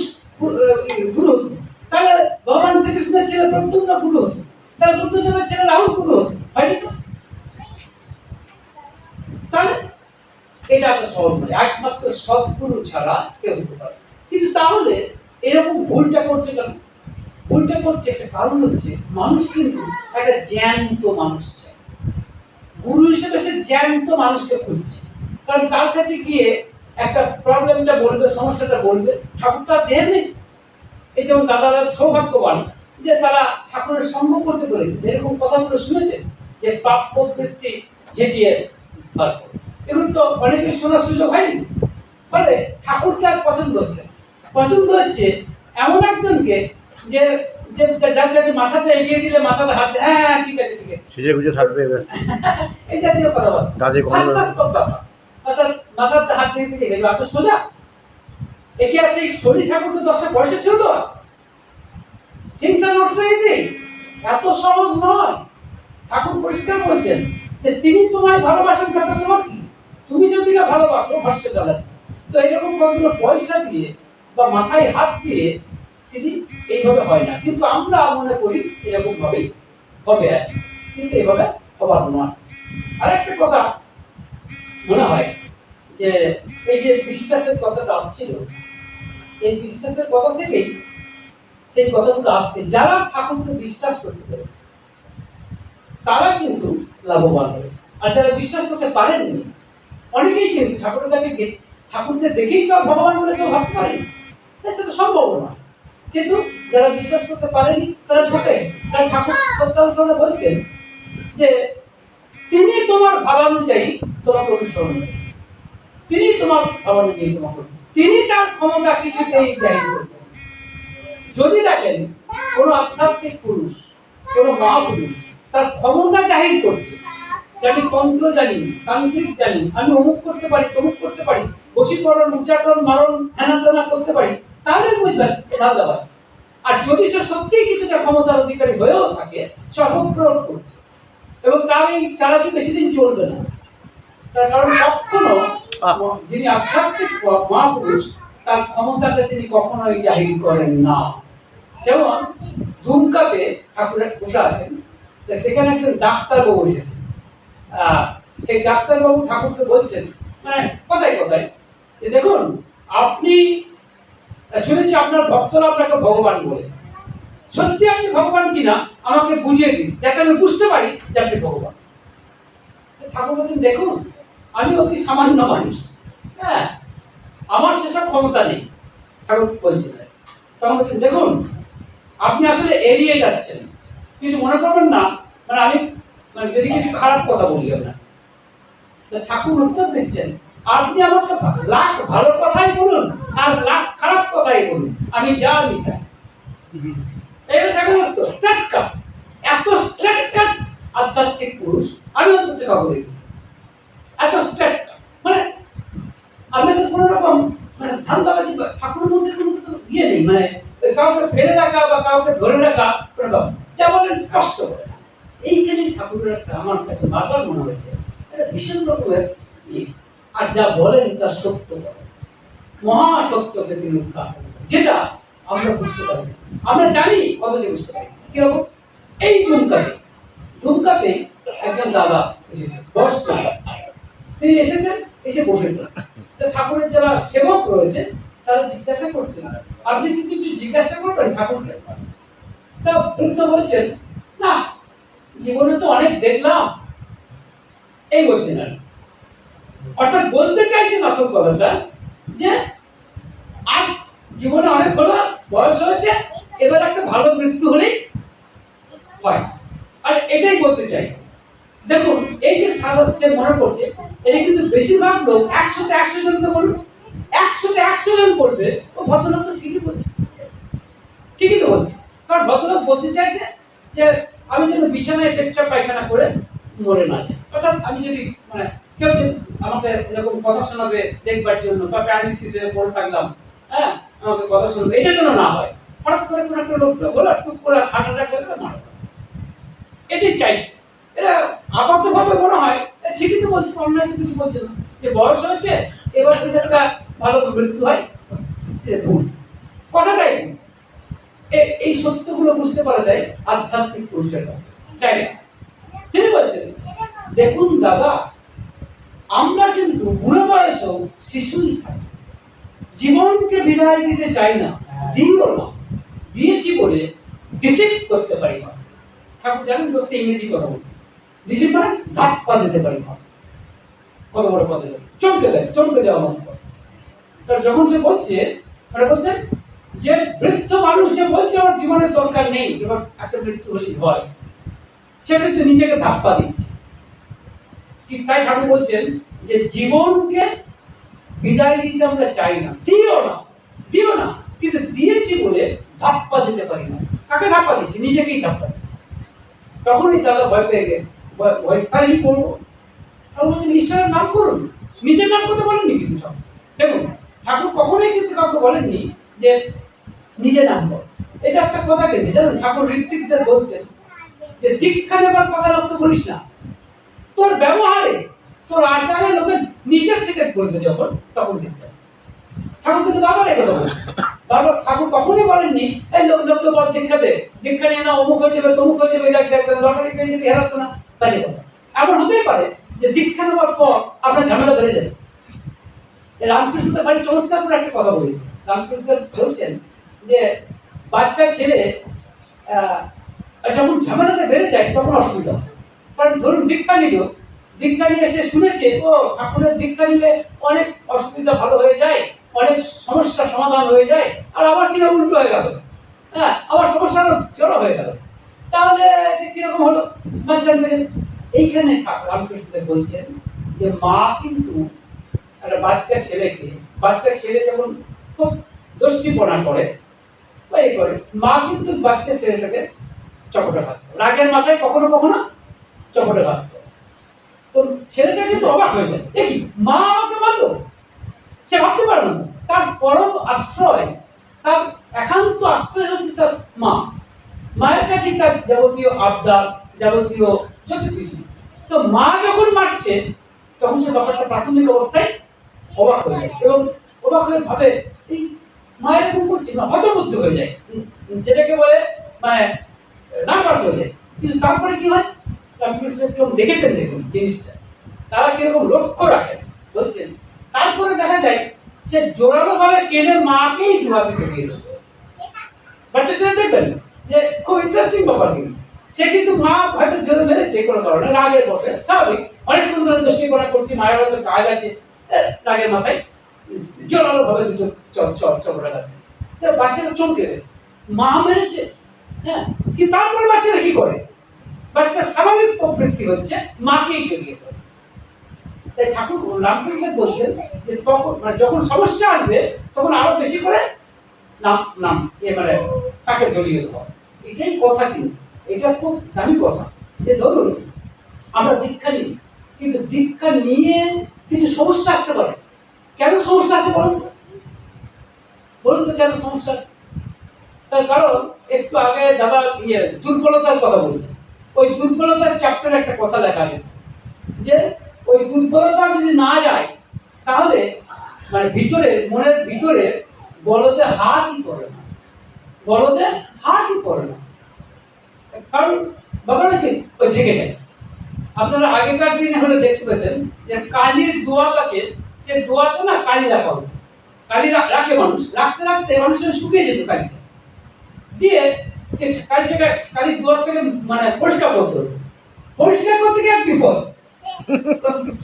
গুরু হতো, তাহলে ভগবান শ্রীকৃষ্ণের ছেলে প্রদ্যুম্ন গুরু হতো, তাহলে বুদ্ধদেবের ছেলে রাহুল গুরু হতো, হয়নি তো? তাহলে এটা তো সহজ নয়, একমাত্র সদ্গুরু ছাড়া কেউ হতে পারে। কিন্তু তাহলে এরকম ভুলটা করছে কেন? ভুলটা করছে একটা কারণ হচ্ছে, মানুষ কিন্তু একটা জ্যান্ত মানুষ চায়। গুরু হিসেবে সে জ্যান্ত মানুষকে খুঁজছে, কারণ তার কাছে গিয়ে একটা প্রবলেমটা বলবে, সমস্যাটা বলবে, ঠাকুর তার দেহ নেই। এই যেমন দাদারা সৌভাগ্যবান যে তারা ঠাকুরের সঙ্গ করতে পেরেছে, এরকম কথাগুলো শুনেছেন যে পাপ প্রবৃত্তি যেটিয়ে বার করে, এগুলো তো অনেকে শোনার সুযোগ হয়নি। ফলে ঠাকুরকে আর পছন্দ হচ্ছে, পছন্দ হচ্ছে এমন একজনকে যে যার কাছে মাথাটা এগিয়ে দিলে মাথাটা হাত, হ্যাঁ হ্যাঁ ঠিক আছে ঠিক আছে, সিজে গুজে থাকবে এই জাতীয় কথাবার্তা। অর্থাৎ মাথাটা হাত দিয়ে দিলে গেল, এত সোজা। একে আছে শরীর ঠাকুরকে 10টা পয়সা ছিল তো, things are not so easy, এত সহজ নয়। ঠাকুর পরিষ্কার বলছেন যে তিনি তোমায় ভালোবাসেন, তাতে তোমার কি? তুমি যদি না ভালোবাসো ভাষ্য চালান, তো এরকম কতগুলো পয়সা দিয়ে বা মাথায় হাত দিয়ে তিনি এইভাবে হয় না। কিন্তু আমরা মনে করি এরকম ভাবেই হবে, আর কিন্তু এভাবে হবার নয়। আরেকটা কথা মনে হয় যে এই যে বিশ্বাসের কথাটা আসছিল, এই বিশ্বাসের কথা থেকেই সেই কথাগুলো আসছে। যারা ঠাকুরকে বিশ্বাস করতে পেরেছে তারা কিন্তু লাভবান হয়েছে, আর যারা বিশ্বাস করতে পারেননি, অনেকেই কিন্তু ঠাকুরের কাছে ঠাকুরকে দেখেই তো ভগবান বলে কেউ ভাবতে পারেনি, সেটা সম্ভব না। কিন্তু যারা বিশ্বাস করতে পারেনি তারা ঠকে। তাই ঠাকুর সত্যানুসরণে বলছেন যে তিনি তোমার ভাবানুযায়ী তোমাকে অনুসরণ করবেন, তিনি তোমার ভাবানুযায়ী তোমাকে, তিনি তার ক্ষমতা কিছুতেই জাহির করবেন। যদি দেখেন কোন আধ্যাত্মিক পুরুষ, কোন মহাপুরুষ তার ক্ষমতা জাহির করছে, আমি তন্ত্র জানি, তান্ত্রিক জানি, আমি অমুক করতে পারি, তমুক করতে পারি, বশীকরণ, উচ্চারণ, মারণ, হেনাতেনা করতে পারি, তাহলে বুঝবেন এটা ব্যাপার। আর যদি সে সত্যিই কিছুটা ক্ষমতার অধিকারী হয়েও থাকে, সে অপপ্রয়োগ করছে, এবং তার এই চালাকি বেশি দিন চলবে না। তার কারণ কখনো যিনি আধ্যাত্মিক মহাপুরুষ তার ক্ষমতাকে তিনি কখনোই জাহির করেন না। যেমন দুমকাতে ঠাকুরের বসে আছেন, সেখানে একজন ডাক্তারবাবু এসেছেন। সেই ডাক্তারবাবু ঠাকুরকে বলছেন, মানে কথায় কথায়, যে দেখুন আপনি, শুনেছি আপনার ভক্তরা আপনাকে ভগবান বলে, সত্যি আপনি ভগবান কিনা আমাকে বুঝিয়ে দিন, যাতে আমি বুঝতে পারি যে আপনি ভগবান। ঠাকুর বলছেন, দেখুন আমি অতি সামান্য মানুষ, হ্যাঁ, আমার সেসব ক্ষমতা নেই। ঠাকুর বলছিলেন, তখন বলছেন, দেখুন আপনি আসলে এড়িয়ে যাচ্ছেন, কিছু মনে করবেন না, মানে আমি যদি কিছু খারাপ কথা বলি আপনার। ঠাকুর উত্তর দিচ্ছেন, আপনি আমাকে লাখ ভালো কথাই বলুন আর লাখ খারাপ কথাই বলুন, আমি যা লিখা। এই ঠাকুর উত্তর স্ট্রেট কাট, এত স্ট্রেট কাট আধ্যাত্মিক পুরুষ আমি অন্তত কাউকে দেখি, এত স্ট্রেট কাট। মানে আপনাকে কোনো রকম মানে ধান্দাবাজি ঠাকুরের মধ্যে কোনো ইয়ে নেই, মানে কাউকে ফেলে রাখা বা কাউকে ধরে রাখা এরকম, যা বলেন স্পষ্ট করে। এইখানে ঠাকুরের একটা আমার কাছে বারবার মনে হয়েছে এটা ভীষণ রকমের ইয়ে, আর যা বলেন তা সত্য বলেন, মহাসত্যকে তিনি উদ্ঘাটন করেন, যেটা আমরা বুঝতে পারি, আমরা জানি অথচ বুঝতে পারি। কিরকম? এই ধুমকাতে একজন দাদা এসেছেন, বয়স্ক তিনি এসেছেন, এসে বসেছেন। ঠাকুরের যারা সেবক রয়েছে তারা জিজ্ঞাসা করছেন, আপনি কি কিছু জিজ্ঞাসা করবেন ঠাকুরকে? তা বৃদ্ধ বলছেন, না জীবনে তো অনেক দেখলাম, এই বলছেন। আর অর্থাৎ বলতে চাইছেন আসল কথাটা যে আর জীবনে অনেক হলো, বয়স হয়েছে, এবার একটা ভালো মৃত্যু হলেই হয়, আর এটাই বলতে চাই। দেখুন এই যে সে মনে করছে, এটা কিন্তু বেশিরভাগ লোক 100-তে 100 জনকে বলুন, 100-তে 100 জন করবে, ও ভদ্রলোক তো ঠিকই বলছে, ঠিকই তো বলছে। কারণ ভদ্রলোক বলতে চাইছে যে আমি যেন বিছানায় পেচ্ছাপ পায়খানা করে মরে না যাই। অর্থাৎ আমি যদি মানে কেউ যদি আমাকে এরকম কথা শোনাবে দেখবার জন্য, বা প্যারালিসিস হয়ে পড়ে থাকলাম, হ্যাঁ, আমাকে কথা শুনবে, এটা যেন না হয়। হঠাৎ করে কোনো একটা লোক বলে টুক করে হার্ট অ্যাটাক করে মারা গেল। এটাই চাইছে। এটা আপাতভাবে মনে হয় ঠিকই তো বলছে, অন্যায় তো কিছু বলছে না, যে বয়স হয়েছে এবার যদি একটা ভালো মৃত্যু হয়, ভুল কথাটাই ভুল। এই সত্যগুলো বুঝতে পারা যায় আধ্যাত্মিক পুরুষের কাছে, তাই না? তিনি বলছেন, দেখুন দাদা, আমরা কিন্তু বুড়ো বয়সেও শিশুই থাকি, জীবনকে বিদায় দিতে চাই না, দিও না, দিয়েছি বলে ডিসিভ করতে পারি না। ঠাকুর জানেন তো, একটা ইংরেজি কথা বলি, ডিসিভ মানে ধাপ্পা দিতে পারি না, কত বড় কথা, চমকে দেয়, চমকে দেওয়া মনে করে। যখন সে বলছে, মানে বলছেন যে বৃদ্ধ মানুষ যে বলছে আমার জীবনের দরকার নেই, এবার একটা মৃত্যু হলেই হয়, সে কিন্তু নিজেকে ধাপ্পা দিচ্ছে। ঠিক তাই ঠাকুর বলছেন যে জীবনকে বিদায় দিতে আমরা চাই না, দিও না, দিও না, কিন্তু দিয়েছি বলে ধাপ্পা দিতে পারি না। কাকে ধাপ্পা দিচ্ছি? নিজেকেই ধাপ্পা দিচ্ছি। তখনই দাদা ভয় পেয়ে গেছে, ভয় পাই কি করবো? তাহলে বলছেন ঈশ্বরের নাম করুন, নিজের নাম করতে বলেননি কিন্তু সব। দেখুন ঠাকুর কখনোই কিন্তু কাউকে বলেননি যে নিজে নাম কর। এটা একটা কথা কিন্তু জানেন, ঠাকুর ঋত্বিকদের বলতেন যে দীক্ষা নেবার কথা লক্ষ্য করিস না, তোর ব্যবহারে, তোর আচারে লোকে নিজের থেকে বলবে যখন, তখন দীক্ষা। ঠাকুর কিন্তু বাবার এই কথা বলছেন, বাবা ঠাকুর কখনোই বলেননি এই লোককে বল দীক্ষা দে, দীক্ষা নিয়ে না অমুক হয়ে যাবে, তমুক হয়ে যাবে, লটারি পেয়ে যাবে, হেরাতো না, তাই কথা। এমন হতেই পারে যে দীক্ষা নেওয়ার পর আপনার ঝামেলা বেড়ে যাবে। রামকৃষ্ণ ভাই চমৎকার করে একটা কথা বলেছেন। রামকৃষ্ণ বলছেন যে বাচ্চা ছেলে যখন ঝামেলাটা বেড়ে যায় তখন অসুবিধা হয়। কারণ ধরুন দীক্ষা নিল, দীক্ষা নিয়ে এসে শুনেছে ও ঠাকুরের দীক্ষা নিলে অনেক অসুবিধা ভালো হয়ে যায়, অনেক সমস্যা সমাধান হয়ে যায়, আর আবার কিনা উল্টো হয়ে গেল, হ্যাঁ, আবার সমস্যা আরো জড়ো হয়ে গেল, তাহলে কিরকম হলো মাঝখান থেকে। এইখানে রামকৃষ্ণ বলছেন যে মা কিন্তু একটা বাচ্চা ছেলেকে, বাচ্চা ছেলে যখন খুব দস্যিপনা করে বা এই করে, মা কিন্তু বাচ্চা ছেলেটাকে চপটে ভাত, রাগের মাথায় কখনো কখনো চপটে ভাত। তো ছেলেটা কিন্তু অবাক হয়ে যায়, দেখি মা আমাকে মারলো, সে ভাবতে পারবে না। তার পরম আশ্রয়, তার একান্ত আশ্রয় হচ্ছে তার মা। মায়ের কাছে তার যাবতীয় আবদার, যাবতীয় যত কিছু। তো মা যখন মারছে তখন সে ব্যাপারটা প্রাথমিক অবস্থায় অবাক হয়ে যায়, এবং অবাক হয়ে ভাবে এই মায়ের এরকম করছে না, হতবুদ্ধ হয়ে যায়, যেটাকে বলে মানে নার্ভাস হয়ে যায়। কিন্তু তারপরে কি হয়, রামকৃষ্ণ কিরকম দেখেছেন দেখুন জিনিসটা, তারা কিরকম লক্ষ্য রাখেন বলছেন। তারপরে দেখা যায় সে জোরালো ভাবে কেঁদে মাকেই দুহাতে চড়িয়ে দেবে। বাচ্চা ছেলে দেখবেন যে খুব ইন্টারেস্টিং ব্যাপার, কিন্তু সে কিন্তু মা হয়তো জোরে মেরেছে কোনো কারণে, রাগের বসে, স্বাভাবিক, অনেকক্ষণ ধরে দোষী করা করছি, মায়ের হয়তো কাজ আছে, রাগের মাথায় জোরালো ভাবে দুটো চপড়া লাগছে, বাচ্চাটা চমকে গেছে, মা মেরেছে, হ্যাঁ। কিন্তু তারপরে বাচ্চারা কি করে, বাচ্চার স্বাভাবিক প্রবৃত্তি হচ্ছে মাকেই জড়িয়ে ধরে। তাই ঠাকুর রামকৃষ্ণ বলছেন যে তখন মানে যখন সমস্যা আসবে তখন আরো বেশি করে নাম নাম মানে তাকে জড়িয়ে দেওয়া। এটাই কথা, কিন্তু এটা খুব দামি কথা। যে ধরুন আমরা দীক্ষা নিই, কিন্তু দীক্ষা নিয়ে কিছু সমস্যা আসতে পারে। কেন সমস্যা আসে বলুন তো, বলুন তো কেন সমস্যা আসে? তার কারণ একটু আগে দাদা দুর্বলতার কথা বলছে, ওই দুর্বলতার চ্যাপ্টারে একটা কথা লেখা আছে যে ওই দুর্বলতা যদি না যায় তাহলে মানে ভিতরে, মনের ভিতরে বলদে হাতই করে না, বলদে হাতই করে না। কারণ ব্যাপারটা কি, ওই ঢেকে যায়। আপনারা আগেকার দিনে হলে দেখতে পেতেন যে কালির দোয়াত আছে, সে দোয়াতে না কালি রাখা হতো, কালি রাখে মানুষ, রাখতে রাখতে মানুষের শুকিয়ে যেত কালিটা, দিয়ে কালিটাকে কালির দোয়াতটাকে মানে পরিষ্কার করতে হতো। পরিষ্কার করতে গিয়ে বিপদ,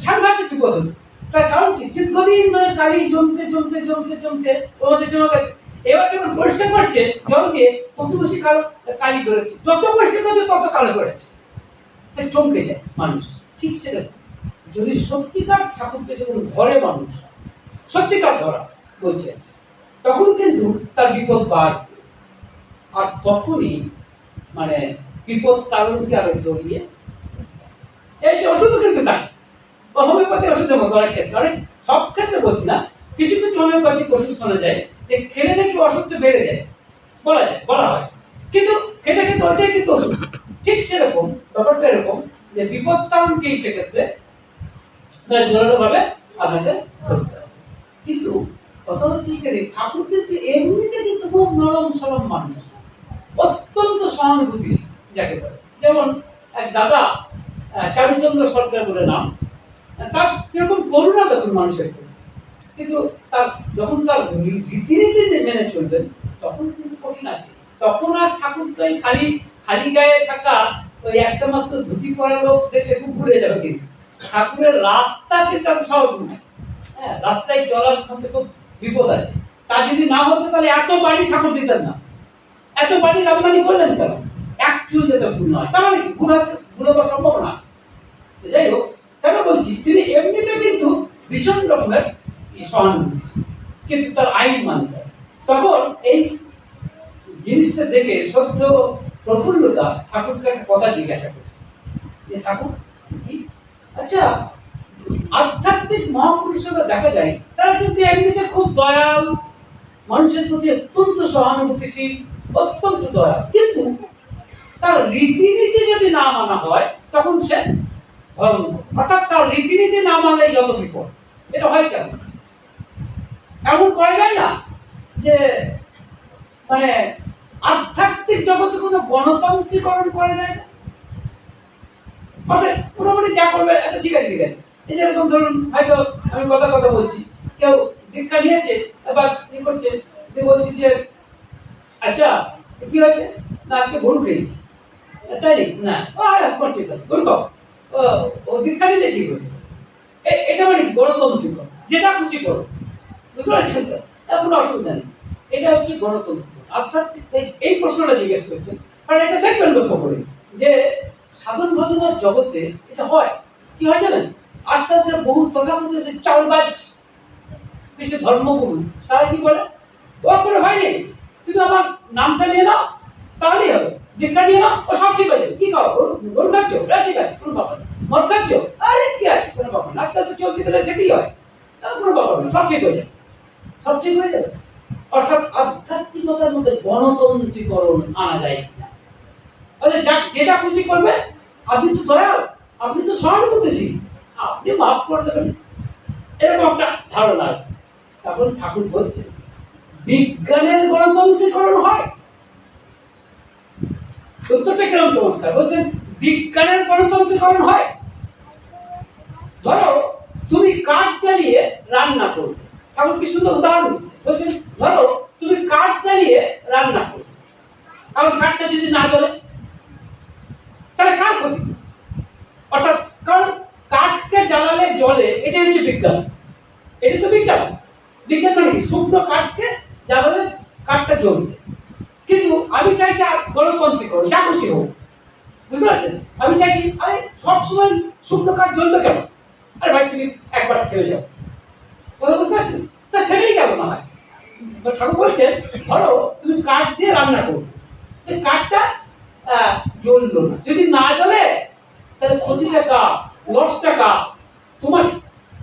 সাংঘাতিক বিপদ হতো। তার কারণ কি, দীর্ঘদিন ধরে কালি জমতে জমতে জমতে জমতে ওদের জমা গেছে। এবার যখন পরিষ্কার করছে জল দিয়ে, তত বেশি কালো কালি বেরোচ্ছে, যত পরিষ্কার করছে তত কালো বেরোচ্ছে। চমকে যায় মানুষ। ঠিক সেটা যদি সত্যিকার ঠাকুরকে যখন ধরে মানুষ, সত্যিকার ধরা বলছে, তখন কিন্তু তার বিপদ বাড়বে। আর তখনই মানে বিপদ কারণকে আরো জড়িয়ে, এই যে ওষুধও কিন্তু তাই, হোমিওপ্যাথি ওষুধের মতো অনেক ক্ষেত্রে, অনেক সব ক্ষেত্রে বলছি না, কিছু কিছু হোমিওপ্যাথিক ওষুধ শোনা যায় যে খেলে নাকি অসুখটা বেড়ে যায়, বলা হয়, কিন্তু খেতে খেতে ওইটাই কিন্তু ওষুধ। ঠিক সেরকম ব্যাপারটা এরকম যে বিপদ কারণকেই সেক্ষেত্রে জোরালো ভাবে আপনাকে ধরতে হবে। কিন্তু কথা হচ্ছে কি, ঠাকুর কিন্তু এমনিতে কিন্তু খুব নরম সরম মানুষ, অত্যন্ত সহানুভূতিশীল যাকে বলে। যেমন এক দাদা চারুচন্দ্র সরকার বলে নাম, তার কিরকম করুণা দেখুন মানুষের প্রতি। কিন্তু তার যখন তার রীতিনীতি মেনে চলবেন তখন কিন্তু কঠিন আছে। তখন আর ঠাকুরকে খালি খালি গায়ে থাকা ওই একটা মাত্র ধুতি পরা লোক দেখলে খুব ভুলে যাবে। কিন্তু ঠাকুরের রাস্তা কিন্তু আর সহজ নয়। হ্যাঁ, রাস্তায় চলার মধ্যে খুব বিপদ আছে। তা যদি না হতো তাহলে এত বাড়ি ঠাকুর দিতেন না। এত বাড়ি রপ্তানি করলেন কেন? এক চুল যেতে ভুল নয়, তার মানে ঘুরাবার সম্ভাবনা আছে। যাই হোক, কেন বলছি, তিনি এমনিতে কিন্তু ভীষণ রকমের সহানুভূতি, কিন্তু তার আইন মানতে হয়। তখন এই জিনিসটা দেখে সদ্য প্রফুল্লতা ঠাকুরকে একটা কথা জিজ্ঞাসা করছে যে ঠাকুর কি, আচ্ছা আধ্যাত্মিক মহাপুরুষরা দেখা যায় তারা কিন্তু এমনিতে খুব দয়াল, মানুষের প্রতি অত্যন্ত সহানুভূতিশীল, অত্যন্ত দয়াল, কিন্তু তার রীতিনীতি যদি না মানা হয় তখন সে অর্থাৎ তার রীতিনীতি না মানলেই যত বিপদ। এটা হয় কেন? এমন করা যায় না যে মানে আধ্যাত্মিক জগতে কোনো গণতান্ত্রিকরণ করা যায় না, মানে মোটামুটি যা করবে আচ্ছা ঠিক আছে ঠিক আছে। এই যেরকম ধরুন হয়তো আমি কথা বলছি, কেউ দীক্ষা নিয়েছে, এবার কি করছে, বলছি যে আচ্ছা কি হয়েছে না, আজকে গরু খেয়েছি, তাই না, করছে গরু খাও, ও দীক্ষা নিলে ঠিক হয়েছে। এটা মানে গণতান্ত্রিক, যেটা খুশি করো, বুঝতে পারছেন তো, কোনো অসুবিধা নেই। এটা হচ্ছে গণতন্ত্র। আধ্যাত্মিক এই প্রশ্নটা জিজ্ঞেস করছেন, কারণ এটা দেখবেন লক্ষ্য করে যে সাধন ভজনের জগতে এটা হয়। কি হয় জানেন, আজকাল বহু তথাকথিত চালবাজ কিছু ধর্মগুরু, তারা কি বলে, ও করে হয়নি, তুমি আমার নামটা নিয়ে নাও তাহলেই হবে, দীক্ষা নিয়ে নাও, ও সব ঠিক আছে। কি খাও, গরু খাচ্ছ, ঠিক আছে, কোনো ব্যাপার না। মদ খাচ্ছ, আরে কি আছে, কোনো ব্যাপার না, আজকাল তো চলতে গেলে খেতেই হয়, কোনো ব্যাপার না, সব ঠিক হয়ে যাবে, সব ঠিক হয়ে যাবে। অর্থাৎ আধ্যাত্মিকতার মধ্যে গণতন্ত্রীকরণ আনা যায় কিনা, যেটা খুশি করবে, আপনি তো দয়াল, আপনি তো সহানুভূতিশীল, আপনি মাফ করে দেবেন, এরকম একটা ধারণা। তখন ঠাকুর বলছেন বিজ্ঞানের গণতন্ত্রীকরণ হয়। সত্যটা কিরকম চমৎকার, বলছেন বিজ্ঞানের গণতন্ত্রীকরণ হয়। ধরো তুমি কাঠ জ্বালিয়ে রান্না করবে, ঠাকুর কি সুন্দর উদাহরণ দিচ্ছে, বলছেন ধরো তুমি কাঠ জ্বালিয়ে রান্না করবে, কারণ কাঠটা যদি না জ্বলে তাহলে কার ক্ষতি? অর্থাৎ কারণ কাঠকে জ্বালালে জ্বলে, এটা হচ্ছে বিজ্ঞান, এটা তো বিজ্ঞান। বিজ্ঞান মানে কি, শুকনো কাঠকে জ্বালালে কাঠটা জ্বলবে। কিন্তু আমি চাইছি গণতান্ত্রিক যা খুশি হোক, বুঝতে পারছেন, আমি চাইছি আরে সবসময় শুকনো কাঠ জ্বলবে কেন? আরে ভাই তুমি একবার ছেড়ে যাও, কথা বুঝতে পারছেন, তা ছেড়েই গেল না হয়। ঠাকুর বলছেন ধরো তুমি কাঠ দিয়ে রান্না করবে, কাঠটা জ্বললো না, যদি না জ্বলে তাহলে ক্ষতিটা কার, লসটা কার? তোমার।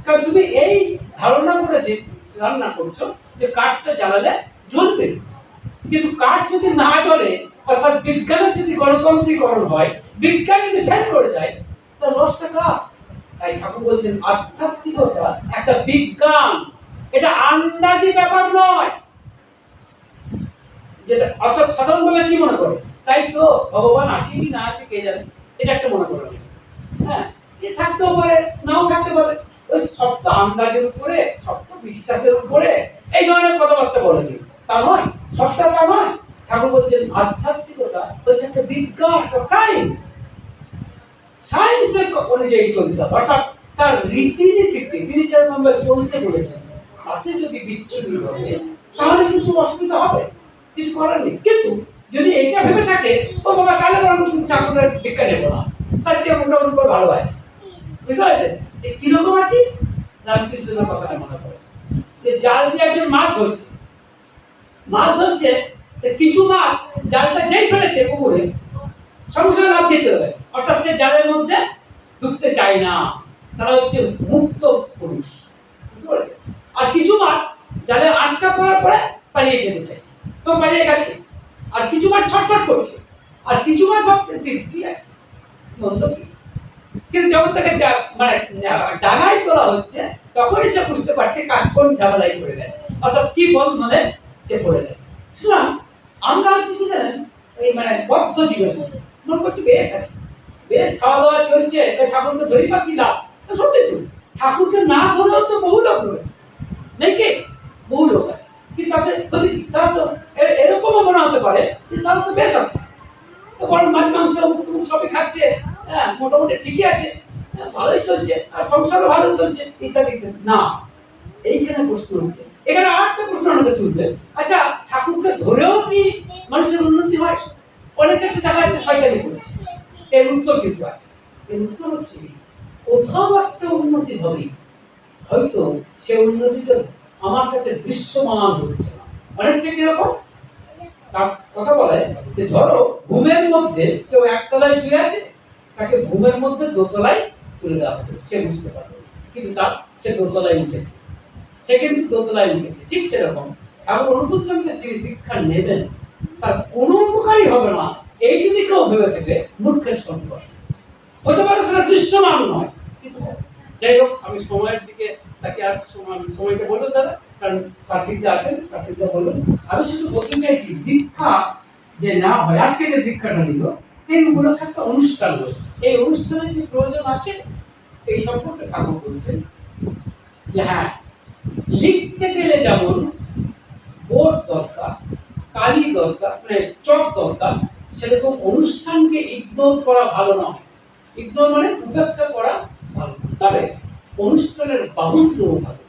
কারণ তুমি এই ধারণা করে যে রান্না করছো যে কাঠটা জ্বালালে জ্বলবে, কিন্তু কাঠ যদি না জ্বলে, অর্থাৎ বিজ্ঞানের যদি গণতন্ত্রীকরণ হয়, বিজ্ঞান যদি ফেল করে যায়, তাহলে লসটা কার? তাই ঠাকুর বলছেন আধ্যাত্মিকতা একটা বিজ্ঞান, এটা আন্দাজি ব্যাপার নয়। যেটা অর্থাৎ সাধারণভাবে কি মনে করে, তাই তো ভগবান আছে কি না আছে কে জানে, এটা একটা মনে করে। হ্যাঁ, এ থাকতেও পারে নাও থাকতে পারে, ওই সব তো আন্দাজের উপরে, সব তো বিশ্বাসের উপরে এই ধরনের কথাবার্তা বলে দিই, তা নয়, সবটা তা নয়। ঠাকুর বলছেন আধ্যাত্মিকতা হচ্ছে একটা বিজ্ঞান, একটা সায়েন্স, সায়েন্সের অনুযায়ী চলতে হবে। অর্থাৎ তার রীতিনীতিতে তিনি যেভাবে চলতে বলেছেন, তাতে যদি বিচ্ছুরি হবে তাহলে কিন্তু অসুবিধা হবে, কিছু করার নেই। কিন্তু যদি এটা ভেবে থাকে ও বাবা তাহলে বরং ঠাকুরের দীক্ষা নেবো না, তার চেয়ে মোটামুটি করে ভালো আছে, বুঝতে পারছেন? কিরকম আছি? রামকৃষ্ণের কথাটা মনে পড়ে যে জাল দিয়ে একজন মাছ ধরছে, কিছু মাছ জালটা যেই ফেলেছে পুকুরে সঙ্গে সঙ্গে লাফ দিয়ে চলে গেছে, অর্থাৎ সে জালের মধ্যে ঢুকতে চায় না, তারা হচ্ছে মুক্ত পুরুষ, বুঝতে পারছেন? আর কিছু মাছ জালে আটকা পড়ার পরে পালিয়ে যেতে চাইছে, তো পালিয়ে গেছে। আর কিছু মাছ ছটফট করছে, আর কিছু মাছ ভাবছে দিব্যি আছে, মন্দ কি। কিন্তু যখন তাকে মানে ডাঙায় তোলা হচ্ছে তখনই সে বুঝতে পারছে কোন ঝামেলায় পড়ে গেছে, অর্থাৎ কি বল মানে সে পড়ে গেছে। সুতরাং আমরা হচ্ছে কি জানেন, এই মানে বদ্ধ জীবন মনে করছি বেশ আছে, বেশ খাওয়া দাওয়া চলছে, ঠাকুরকে ধরি বা কি লাভ। সত্যি তো ঠাকুরকে না ধরেও তো বহু লোক রয়েছে, নাকি বহু লোক আছে, কিন্তু তাদের তারা তো এরকমও মনে হতে পারে যে তারা তো বেশ আছে, বরং মাছ মাংস সবই খাচ্ছে, হ্যাঁ মোটামুটি ঠিকই আছে, ভালোই চলছে, আর সংসারও ভালো চলছে ইত্যাদি ইত্যাদি। না, এইখানে প্রশ্ন হচ্ছে, এখানে আরেকটা প্রশ্ন আমাকে তুলবে, আচ্ছা ঠাকুরকে ধরেও কি মানুষের উন্নতি হয়? অনেকে দেখা যাচ্ছে শয়তানি করেছে, এর উত্তর কিন্তু আছে। এর উত্তর হচ্ছে কোথাও একটা উন্নতি হবে, হয়তো সে উন্নতিটা আমার কাছে দৃশ্যমান হচ্ছে না। অনেকটা কিরকম কথা বলে যে ধরো ঘুমের মধ্যে কেউ একতলায় শুয়ে আছে, তাকে ঘুমের মধ্যে দোতলায় তুলে দেওয়া হবে, সে বুঝতে পারবে, কিন্তু সে দোতলায় উঠেছে, সে কিন্তু দোতলায় উঠেছে। ঠিক সেরকম ঠাকুর অনুকূল চন্দ্রের যিনি দীক্ষা নেবেন তার কোনো উপকারই হবে না এই যদি কেউ ভেবে থেকে মূর্খের সঙ্গে হতে পারে, সেটা দৃশ্যমান নয়, কিন্তু যাই হোক আমি সময়ের দিকে তাকে আর সময়টা বলবেন দাদা, কারণ কার্তিকদা আছেন, কার্তিকদা বলবেন। আমি শুধু বলতে চাইছি দীক্ষা যে না হয়, আজকে যে দীক্ষাটা নিল সেই উপলক্ষে একটা অনুষ্ঠান রয়েছে, এই অনুষ্ঠানের যে প্রয়োজন আছে এই সম্পর্কে ঠাকুর বলছেন যে হ্যাঁ, লিখতে গেলে যেমন বোর্ড দরকার, কালি দরকার, মানে চক দরকার, সেরকম অনুষ্ঠানকে ইগনোর করা ভালো নয়। ইগনোর মানে উপেক্ষা করা ভালো, তবে অনুষ্ঠানের বাহুল্য ভালো।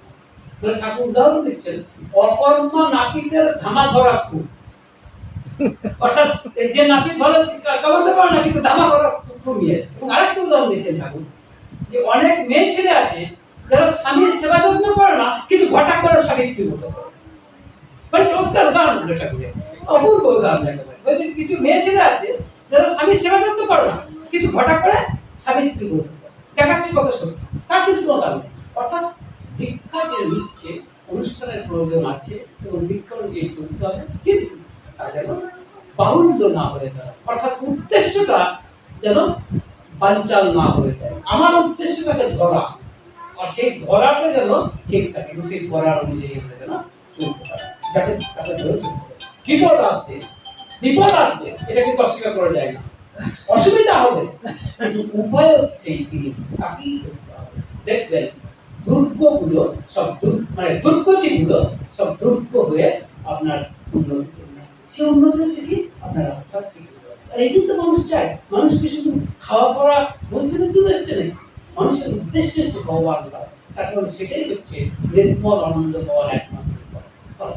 মানে ঠাকুর উদাহরণ দিচ্ছেন, অকর্মা নাপিতের ধামা ধরা খুব, অর্থাৎ যে নাপিত ভালো কামাতে পারে না কিন্তু ধামা ধরা খুব নিয়ে। এবং আরেকটা উদাহরণ দিচ্ছেন ঠাকুর যে অনেক মেয়ে ছেলে আছে যারা স্বামীর সেবা যত্ন করে না কিন্তু ঘটা করে সাবিত্রী মতো করে, মানে চমৎকার উদাহরণ দিল ঠাকুরের, অপূর্ব উদাহরণ একেবারে। বলছে কিছু মেয়ে ছেলে আছে যারা স্বামীর সেবা যত্ন করে না কিন্তু ঘটা করে সাবিত্রী মতো করে, দেখাচ্ছে কত সত্য, তার কিন্তু কোনো দাম নেই। অর্থাৎ দীক্ষা যে নিচ্ছে অনুষ্ঠানের প্রয়োজন আছে এবং দীক্ষা অনুযায়ী চলতে হবে, কিন্তু তা যেন বাহুল্য না হয়ে যায়, অর্থাৎ উদ্দেশ্যটা যেন বানচাল না হয়ে যায়। আমার উদ্দেশ্যটাকে ধরা, আর সেই ধরাটা যেন ঠিক থাকে এবং সেই ধরার অনুযায়ী আমরা যেন চলতে পারি, যাতে তাকে ধরে চলতে পারি। বিপদ আসবে এটা কিন্তু অস্বীকার করা যায় না, অসুবিধা হবে, কিন্তু উপায় হচ্ছে তাকেই করতে হবে। দেখবেন দুর্গগুলো সব মানে দুর্গতিগুলো সব দুর্গ হয়ে আপনার উন্নতি করবে, সে উন্নতি হচ্ছে কি আপনার অর্থাৎ কি। আর এটাই তো মানুষ চায়, মানুষকে শুধু খাওয়া পড়া বলতে চলে এসছে নাকি, মানুষের উদ্দেশ্য হচ্ছে ভগবান পাওয়া, তারপর সেটাই হচ্ছে নির্মল আনন্দ পাওয়ার একমাত্র পথ।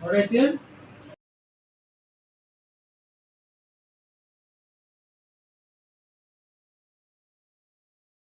All right, then.